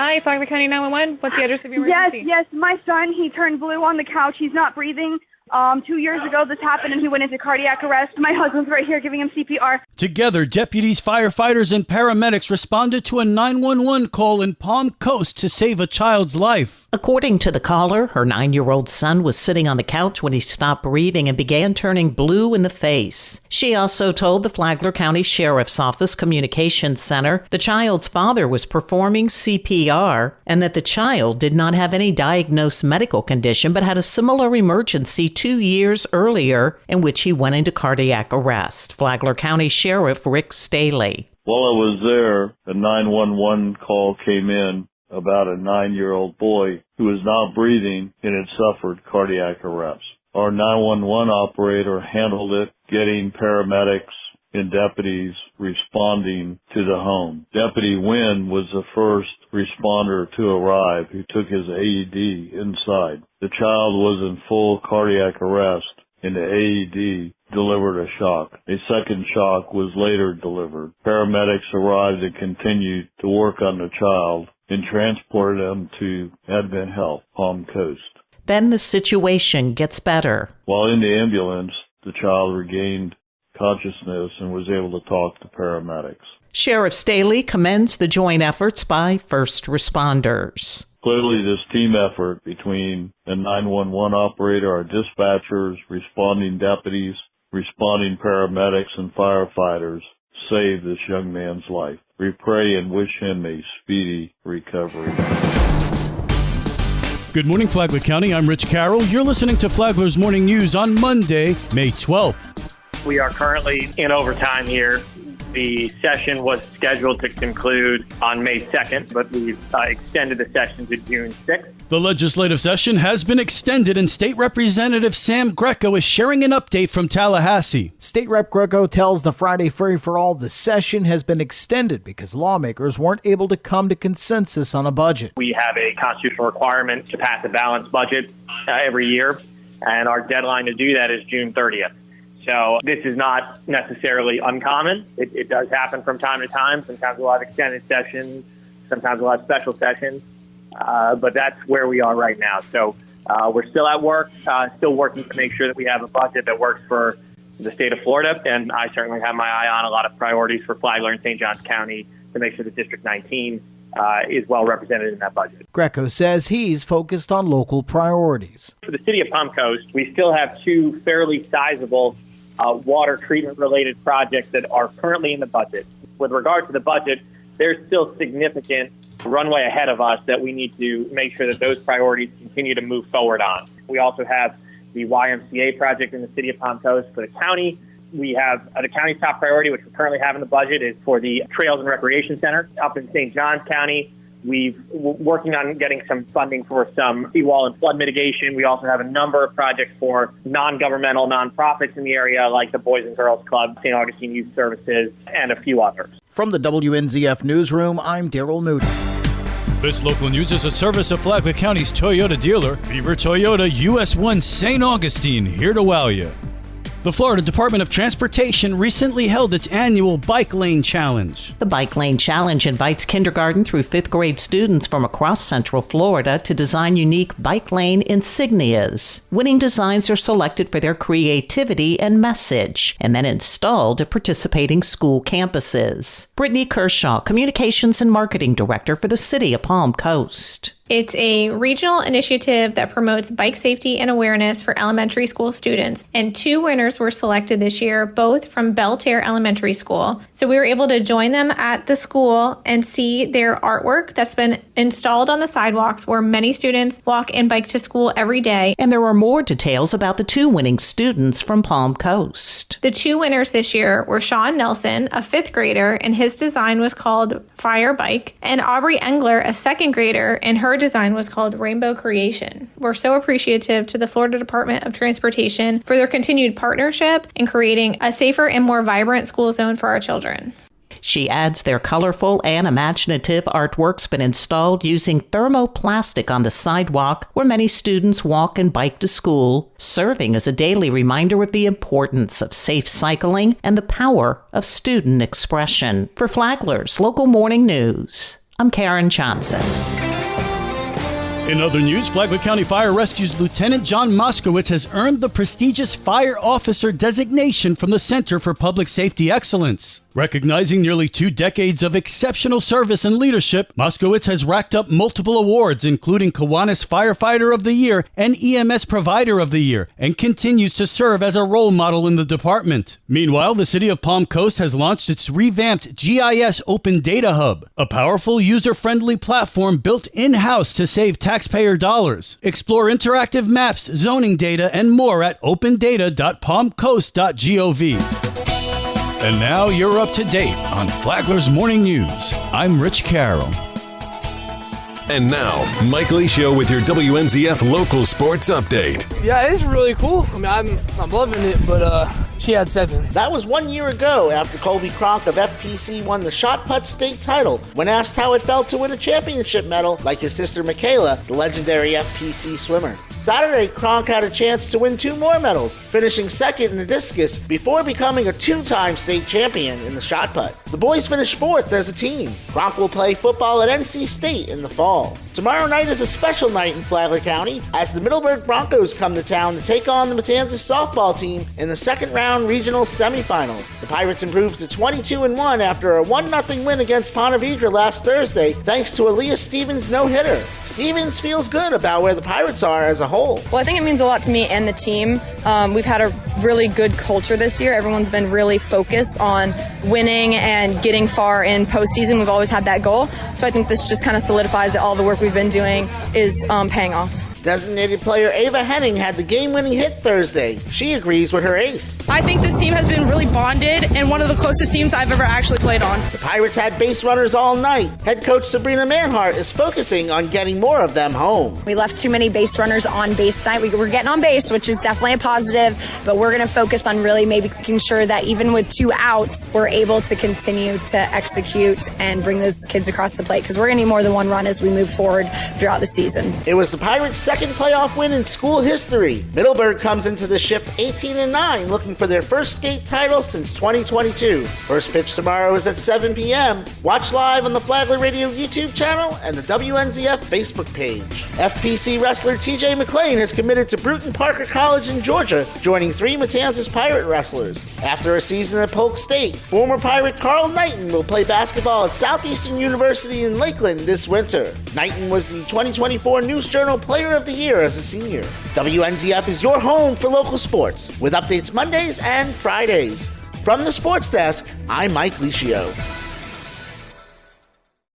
Hi, Flagler County 911. What's the address of your emergency? Yes, my son, he turned blue on the couch. He's not breathing. 2 years ago this happened and he went into cardiac arrest. My husband's right here giving him CPR. Together, deputies, firefighters, and paramedics responded to a 911 call in Palm Coast to save a child's life. According to the caller, her 9-year-old son was sitting on the couch when he stopped breathing and began turning blue in the face. She also told the Flagler County Sheriff's Office Communications Center the child's father was performing CPR and that the child did not have any diagnosed medical condition but had a similar emergency 2 years earlier in which he went into cardiac arrest. Flagler County Sheriff Rick Staley. While I was there, a 911 call came in about a 9-year-old boy who was not breathing and had suffered cardiac arrest. Our 911 operator handled it, getting paramedics and deputies responding to the home. Deputy Wynn was the first responder to arrive who took his AED inside. The child was in full cardiac arrest and the AED delivered a shock. A second shock was later delivered. Paramedics arrived and continued to work on the child and transported him to Advent Health, Palm Coast. Then the situation gets better. While in the ambulance, the child regained consciousness and was able to talk to paramedics. Sheriff Staley commends the joint efforts by first responders. Clearly, this team effort between the 911 operator, our dispatchers, responding deputies, responding paramedics, and firefighters saved this young man's life. We pray and wish him a speedy recovery. Good morning, Flagler County. I'm Rich Carroll. You're listening to Flagler's Morning News on Monday, May 12th. We are currently in overtime here. The session was scheduled to conclude on May 2nd, but we've extended the session to June 6th. The legislative session has been extended, and State Representative Sam Greco is sharing an update from Tallahassee. State Rep Greco tells the Friday Free for All the session has been extended because lawmakers weren't able to come to consensus on a budget. We have a constitutional requirement to pass a balanced budget every year, and our deadline to do that is June 30th. So this is not necessarily uncommon. It does happen from time to time. Sometimes we'll have extended sessions. Sometimes we'll have special sessions. But that's where we are right now. So we're still at work, still working to make sure that we have a budget that works for the state of Florida. And I certainly have my eye on a lot of priorities for Flagler and St. Johns County to make sure that District 19 is well represented in that budget. Greco says he's focused on local priorities. For the city of Palm Coast, we still have two fairly sizable water treatment-related projects that are currently in the budget. With regard to the budget, there's still significant runway ahead of us that we need to make sure that those priorities continue to move forward on. We also have the YMCA project in the city of Palm Coast for the county. We have the county's top priority, which we currently have in the budget, is for the Trails and Recreation Center up in St. Johns County. We're working on getting some funding for some seawall and flood mitigation. We also have a number of projects for non-governmental nonprofits in the area, like the Boys and Girls Club, St. Augustine Youth Services, and a few others. From the WNZF Newsroom, I'm Daryl Moody. This local news is a service of Flagler County's Toyota dealer, Beaver Toyota, US 1 St. Augustine, here to wow you. The Florida Department of Transportation recently held its annual Bike Lane Challenge. The Bike Lane Challenge invites kindergarten through 5th grade students from across Central Florida to design unique bike lane insignias. Winning designs are selected for their creativity and message, and then installed at participating school campuses. Brittany Kershaw, Communications and Marketing Director for the City of Palm Coast. It's a regional initiative that promotes bike safety and awareness for elementary school students. And 2 winners were selected this year, both from Belterre Elementary School. So we were able to join them at the school and see their artwork that's been installed on the sidewalks where many students walk and bike to school every day. And there are more details about the 2 winning students from Palm Coast. The 2 winners this year were Sean Nelson, a 5th grader, and his design was called Fire Bike, and Aubrey Engler, a 2nd grader, and her design was called Rainbow Creation. We're so appreciative to the Florida Department of Transportation for their continued partnership in creating a safer and more vibrant school zone for our children. She adds their colorful and imaginative artwork's been installed using thermoplastic on the sidewalk where many students walk and bike to school, serving as a daily reminder of the importance of safe cycling and the power of student expression. For Flagler's Local Morning News, I'm Karen Johnson. In other news, Flagler County Fire Rescue's Lieutenant John Moskowitz has earned the prestigious Fire Officer designation from the Center for Public Safety Excellence. Recognizing nearly 2 decades of exceptional service and leadership, Moskowitz has racked up multiple awards, including Kiwanis Firefighter of the Year and EMS Provider of the Year, and continues to serve as a role model in the department. Meanwhile, the city of Palm Coast has launched its revamped GIS Open Data Hub, a powerful, user-friendly platform built in-house to save taxpayer dollars. Explore interactive maps, zoning data, and more at opendata.palmcoast.gov. And now you're up to date on Flagler's Morning News. I'm Rich Carroll. And now, Mike Licio with your WNZF local sports update. Yeah, it's really cool. I mean, I'm loving it, but she had 7. That was 1 year ago after Colby Cronk of FPC won the shot put state title. When asked how it felt to win a championship medal, like his sister Michaela, the legendary FPC swimmer. Saturday, Cronk had a chance to win 2 more medals, finishing second in the discus before becoming a 2-time state champion in the shot put. The boys finished 4th as a team. Cronk will play football at NC State in the fall. Tomorrow night is a special night in Flagler County as the Middleburg Broncos come to town to take on the Matanzas softball team in the second-round regional semifinal. The Pirates improved to 22-1 after a 1-0 win against Ponte Vedra last Thursday thanks to Elias Stevens' no-hitter. Stevens feels good about where the Pirates are as a whole. Well, I think it means a lot to me and the team. We've had a really good culture this year. Everyone's been really focused on winning and getting far in postseason. We've always had that goal. So I think this just kind of solidifies that all the work we've been doing is paying off. Designated player Ava Henning had the game-winning hit Thursday. She agrees with her ace. I think this team has been really bonded and one of the closest teams I've ever actually played on. The Pirates had base runners all night. Head coach Sabrina Manhart is focusing on getting more of them home. We left too many base runners on base tonight. We're getting on base, which is definitely a positive, but we're going to focus on really making sure that even with 2 outs, we're able to continue to execute and bring those kids across the plate because we're going to need more than 1 run as we move forward throughout the season. It was the Pirates' second playoff win in school history. Middleburg comes into the ship 18-9, looking for their first state title since 2022. First pitch tomorrow is at 7 p.m. Watch live on the Flagler Radio YouTube channel and the WNZF Facebook page. FPC wrestler TJ McClain has committed to Bruton Parker College in Georgia, joining 3 Matanzas Pirate wrestlers. After a season at Polk State, former Pirate Carl Knighton will play basketball at Southeastern University in Lakeland this winter. Knighton was the 2024 News Journal Player of the Year as a senior. WNZF is your home for local sports, with updates Mondays and Fridays. From the sports desk, I'm Mike Licio.